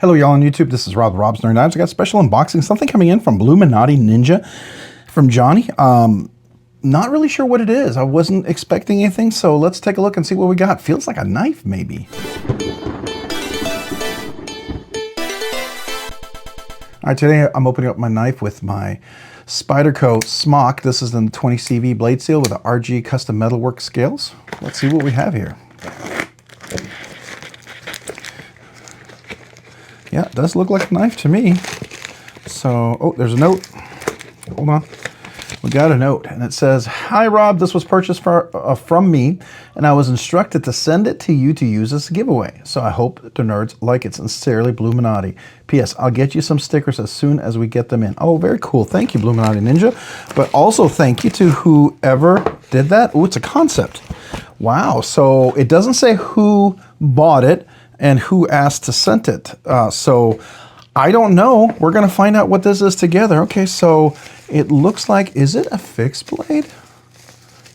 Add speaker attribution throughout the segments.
Speaker 1: Hello y'all on YouTube, this is Rob with Rob's Nerd Knives. I got a special unboxing, something coming in from Bluminati Ninja from Johnny. Not really sure what it is. I wasn't expecting anything, so let's take a look and see what we got. Feels like a knife maybe. All right, today I'm opening up my knife with my Spyderco Smock. This is in the 20 CV blade steel with the RG custom metalwork scales. Let's see what we have here. Yeah, it does look like a knife to me. So, oh, there's a note. Hold on. We got a note, and it says, "Hi, Rob. This was purchased from me, and I was instructed to send it to you to use as a giveaway. So I hope the nerds like it. Sincerely, Bluminati. P.S. I'll get you some stickers as soon as we get them in." Oh, very cool. Thank you, Bluminati Ninja. But also thank you to whoever did that. Oh, it's a Kansept. Wow. So it doesn't say who bought it and who asked to send it. So I don't know. We're going to find out what this is together. Okay, so it looks like, is it a fixed blade?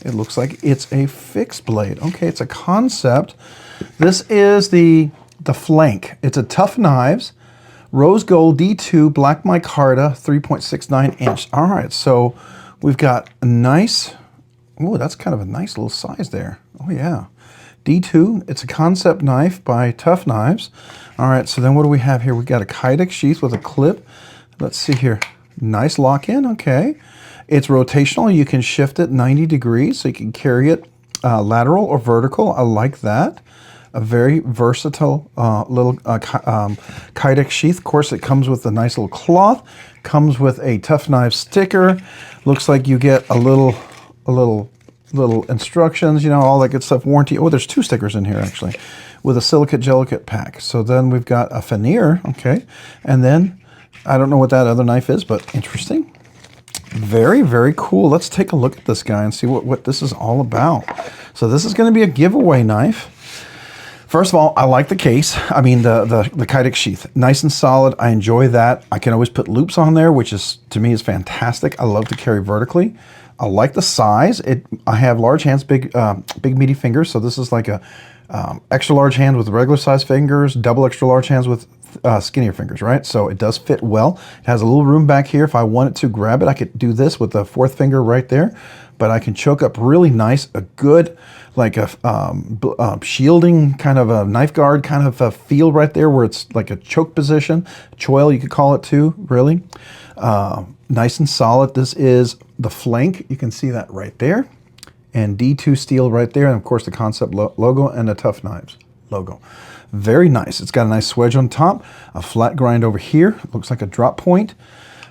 Speaker 1: It looks like it's a fixed blade. Okay, it's a Kansept. This is the flank. It's a Tuff Knives, rose gold D2 black micarta 3.69 inch. All right, so we've got a nice, oh, that's kind of a nice little size there. Oh yeah. D2, it's a Kansept knife by Tuff Knives. All right, so then what do we have here? We got a Kydex sheath with a clip. Let's see here. Nice lock-in, okay. It's rotational. You can shift it 90 degrees, so you can carry it lateral or vertical. I like that. A very versatile little Kydex sheath. Of course, it comes with a nice little cloth. Comes with a Tuff Knives sticker. Looks like you get a little instructions, you know, all that good stuff, warranty. Oh, there's two stickers in here actually, with a silicate gelicate pack. So then we've got a veneer, okay, and then I don't know what that other knife is, but interesting. Very, very cool. Let's take a look at this guy and see what this is all about. So this is going to be a giveaway knife. First of all, I like the case. I mean, the Kydex sheath, nice and solid. I enjoy that. I can always put loops on there, which is, to me, is fantastic. I love to carry vertically. I like the size. I have large hands, big meaty fingers. So this is like a extra large hand with regular size fingers, double extra large hands with skinnier fingers, right? So it does fit well. It has a little room back here. If I wanted to grab it, I could do this with the fourth finger right there. But I can choke up really nice, a good, like a shielding kind of a knife guard kind of a feel right there, where it's like a choke position, choil you could call it too, really. Nice and solid. This is the flank. You can see that right there. And D2 steel right there. And of course the Kansept logo and the Tuff Knives logo. Very nice. It's got a nice swedge on top, a flat grind over here. Looks like a drop point.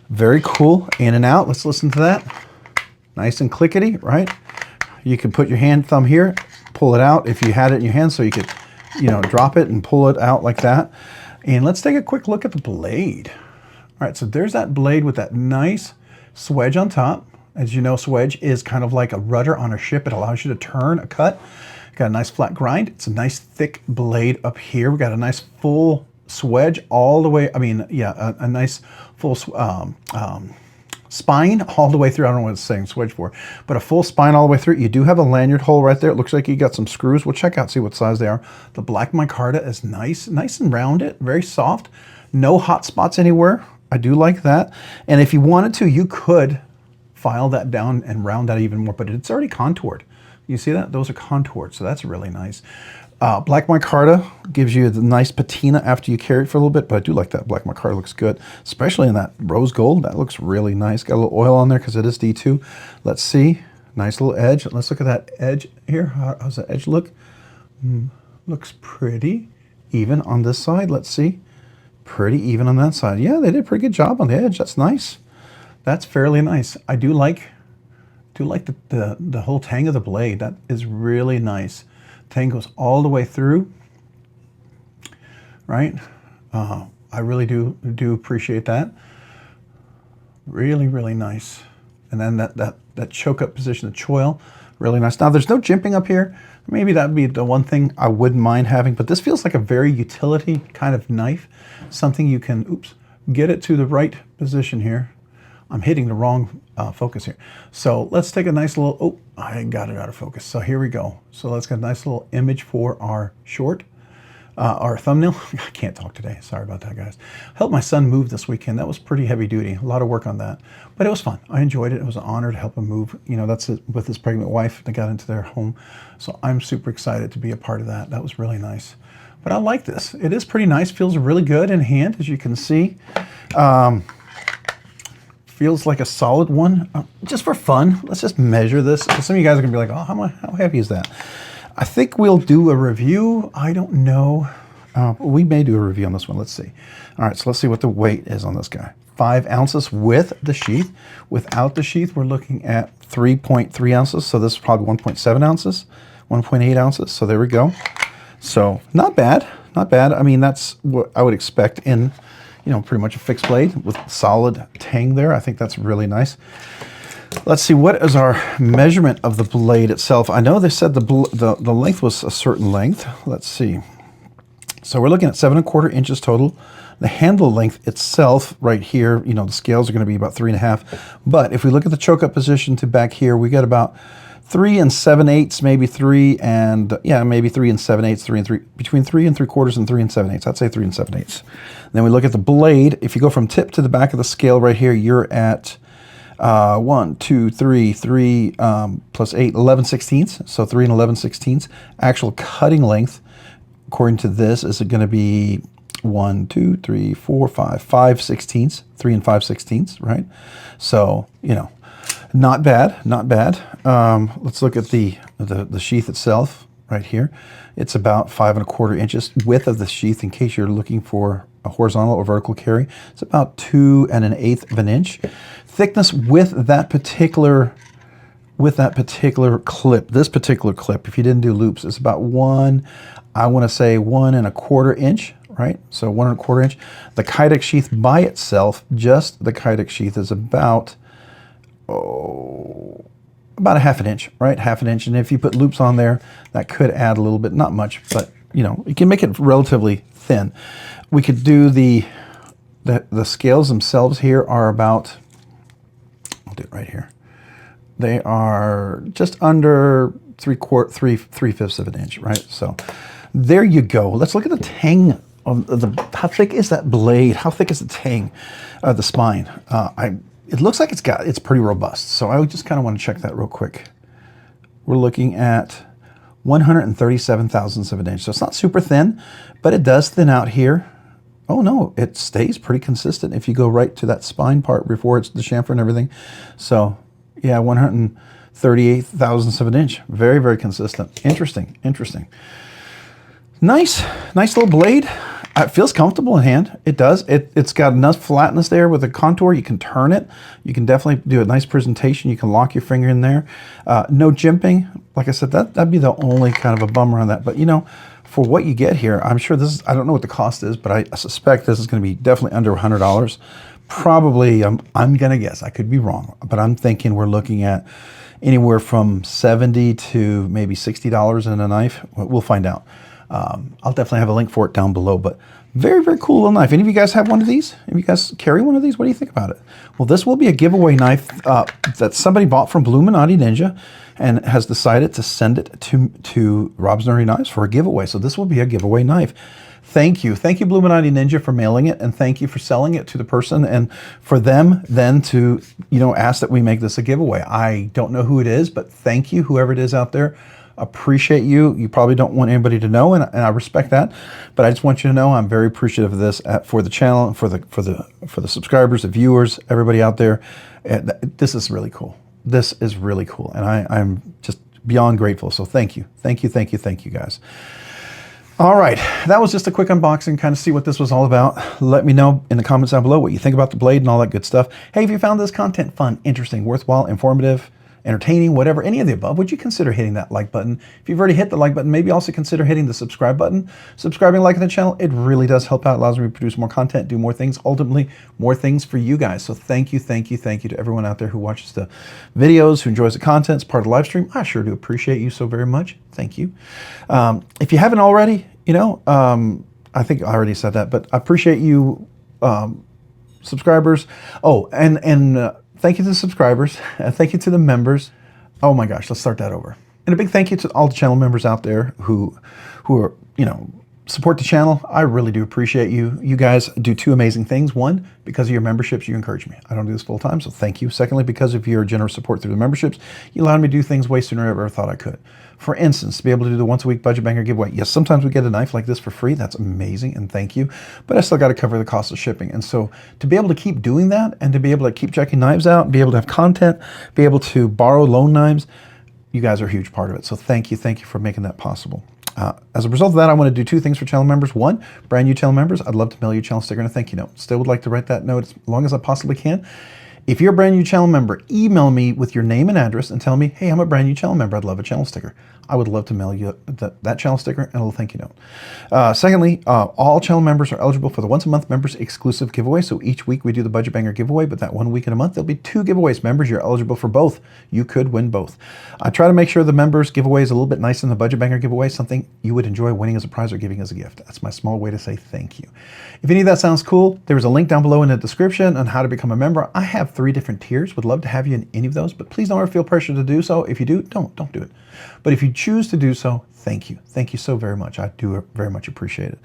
Speaker 1: Very cool. In and out. Let's listen to that. Nice and clickety, right? You can put your thumb here, pull it out if you had it in your hand, so you could, you know, drop it and pull it out like that. And let's take a quick look at the blade. All right, so there's that blade with that nice swedge on top. As you know, swedge is kind of like a rudder on a ship. It allows you to turn a cut. Got a nice flat grind. It's a nice thick blade up here. We got a nice full swedge all the way. I mean, yeah, a nice full spine all the way through. I don't know what it's saying swedge for, but a full spine all the way through. You do have a lanyard hole right there. It looks like you got some screws. We'll check out, see what size they are. The black micarta is nice and rounded, very soft. No hot spots anywhere. I do like that. And if you wanted to, you could file that down and round that even more, but it's already contoured. You see that? Those are contoured, so that's really nice. Black micarta gives you the nice patina after you carry it for a little bit, but I do like that. Black micarta looks good, especially in that rose gold. That looks really nice. Got a little oil on there because it is D2. Let's see. Nice little edge. Let's look at that edge here. How's that edge look? Looks pretty even on this side. Let's see. Pretty even on that side. Yeah, they did a pretty good job on the edge. That's nice. That's fairly nice. I do like the whole tang of the blade. That is really nice. Tang goes all the way through, right? I really do appreciate that. Really, really nice. And then that choke up position, the choil, really nice. Now there's no jimping up here. Maybe that'd be the one thing I wouldn't mind having, but this feels like a very utility kind of knife. Something you can, oops, get it to the right position here. I'm hitting the wrong focus here. So let's take a nice little, oh, I got it out of focus. So here we go. So let's get a nice little image for our short. our thumbnail. I can't talk today. Sorry about that, guys. Helped my son move this weekend. That was pretty heavy duty. A lot of work on that. But it was fun. I enjoyed it. It was an honor to help him move. You know, that's it with his pregnant wife. They got into their home. So I'm super excited to be a part of that. That was really nice. But I like this. It is pretty nice. Feels really good in hand, as you can see. Feels like a solid one. Just for fun, let's just measure this. Some of you guys are going to be like, oh, how heavy is that? I think we'll do a review. I don't know. We may do a review on this one. Let's see. All right, so let's see what the weight is on this guy. 5 ounces with the sheath. Without the sheath, we're looking at 3.3 ounces. So this is probably 1.7 ounces, 1.8 ounces. So there we go. So not bad, not bad. I mean, that's what I would expect in, you know, pretty much a fixed blade with solid tang there. I think that's really nice. Let's see, what is our measurement of the blade itself? I know they said the length was a certain length. Let's see. So we're looking at 7¼ inches total. The handle length itself right here, you know, the scales are going to be about 3.5. But if we look at the choke up position to back here, we got about 3 7/8, maybe 3 and, yeah, maybe 3 7/8, between 3 3/4 and 3 7/8. I'd say 3 7/8. Then we look at the blade. If you go from tip to the back of the scale right here, you're at 1, 2, 3, 3 plus 8, 11/16. So 3 and 11/16. Actual cutting length, according to this, is going to be 1, 2, 3, 4, 5/16, 3 and 5/16, right? So, you know, not bad, not bad. Let's look at the sheath itself right here. It's about 5¼ inches width of the sheath in case you're looking for a horizontal or vertical carry. It's about 2 1/8 of an inch. Thickness with that particular clip, this particular clip, if you didn't do loops, is about 1, I want to say 1 1/4 inch, right? So 1 1/4 inch. The Kydex sheath by itself, just the Kydex sheath, is about about 1/2 inch, right? 1/2 inch. And if you put loops on there, that could add a little bit, not much, but you know, you can make it relatively thin. We could do the scales themselves here are about, I'll do it right here. They are just under 3/5 of an inch, right? So there you go. Let's look at the tang of how thick is that blade? How thick is the tang, the spine? It looks like it's pretty robust. So I just kind of want to check that real quick. We're looking at 137 thousandths of an inch. So it's not super thin, but it does thin out here. Oh no, it stays pretty consistent if you go right to that spine part before it's the chamfer and everything. So yeah, 138 thousandths of an inch. Very, very consistent. Interesting, interesting. Nice little blade. It feels comfortable in hand. It does. It's got enough flatness there with the contour. You can turn it. You can definitely do a nice presentation. You can lock your finger in there. No jimping. Like I said, that'd be the only kind of a bummer on that. But you know, for what you get here, I'm sure this is, I don't know what the cost is, but I suspect this is going to be definitely under $100. Probably, I'm going to guess. I could be wrong, but I'm thinking we're looking at anywhere from $70 to maybe $60 in a knife. We'll find out. I'll definitely have a link for it down below, but very, very cool little knife. Any of you guys have one of these? Any of you guys carry one of these? What do you think about it? Well, this will be a giveaway knife that somebody bought from Bluminati Ninja and has decided to send it to Rob's Nerdy Knives for a giveaway. So this will be a giveaway knife. Thank you. Thank you, Bluminati Ninja, for mailing it, and thank you for selling it to the person, and for them then to, you know, ask that we make this a giveaway. I don't know who it is, but thank you, whoever it is out there. Appreciate you. You probably don't want anybody to know, and I respect that, but I just want you to know I'm very appreciative of this for the channel, and for the subscribers, the viewers, everybody out there. This is really cool. This is really cool, and I'm just beyond grateful. So thank you, thank you, thank you, thank you, guys. All right, that was just a quick unboxing, kind of see what this was all about. Let me know in the comments down below what you think about the blade and all that good stuff. Hey, if you found this content fun, interesting, worthwhile, informative, entertaining, whatever, any of the above, would you consider hitting that like button? If you've already hit the like button, maybe also consider hitting the subscribe button. Subscribing, liking the channel, it really does help out. It allows me to produce more content, do more things, ultimately more things for you guys. So thank you, thank you, thank you to everyone out there who watches the videos, who enjoys the content, is part of the live stream. I sure do appreciate you so very much. Thank you. If you haven't already, you know, I think I already said that, but I appreciate you, subscribers. Oh, and thank you to the subscribers. Thank you to the members. Oh my gosh, let's start that over. And a big thank you to all the channel members out there who are, you know, support the channel. I really do appreciate you. You guys do two amazing things. One, because of your memberships, you encourage me. I don't do this full time, so thank you. Secondly, because of your generous support through the memberships, you allowed me to do things way sooner than I ever thought I could. For instance, to be able to do the once a week budget banger giveaway. Yes, sometimes we get a knife like this for free. That's amazing, and thank you. But I still got to cover the cost of shipping. And so to be able to keep doing that and to be able to keep checking knives out, be able to have content, be able to borrow, loan knives, you guys are a huge part of it. So thank you for making that possible. As a result of that, I want to do two things for channel members. One, brand new channel members, I'd love to mail you a channel sticker and a thank you note. Still would like to write that note as long as I possibly can. If you're a brand new channel member, email me with your name and address and tell me, hey, I'm a brand new channel member. I'd love a channel sticker. I would love to mail you that channel sticker and a little thank you note. Secondly, all channel members are eligible for the once a month members exclusive giveaway. So each week we do the budget banger giveaway, but that 1 week in a month, there'll be 2 giveaways. Members, you're eligible for both. You could win both. I try to make sure the members giveaway is a little bit nicer than the budget banger giveaway, something you would enjoy winning as a prize or giving as a gift. That's my small way to say thank you. If any of that sounds cool, there's a link down below in the description on how to become a member. I have 3 different tiers. Would love to have you in any of those, but please don't ever feel pressure to do so. If you do, don't do it. But if you choose to do so, thank you. Thank you so very much. I do very much appreciate it.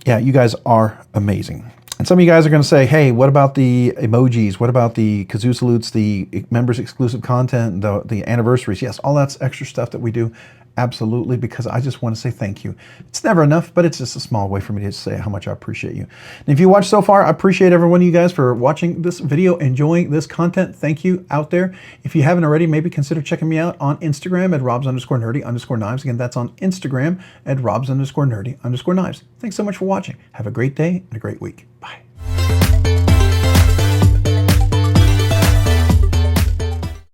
Speaker 1: Yeah, you guys are amazing. And some of you guys are going to say, hey, what about the emojis? What about the kazoo salutes, the members exclusive content, the anniversaries? Yes, all that's extra stuff that we do. Absolutely, because I just want to say thank you. It's never enough, but it's just a small way for me to say how much I appreciate you. And if you watched so far, I appreciate every one of you guys for watching this video, enjoying this content. Thank you out there. If you haven't already, maybe consider checking me out on Instagram at robs_nerdy_knives. Again, that's on Instagram at robs_nerdy_knives. Thanks so much for watching. Have a great day and a great week. Bye.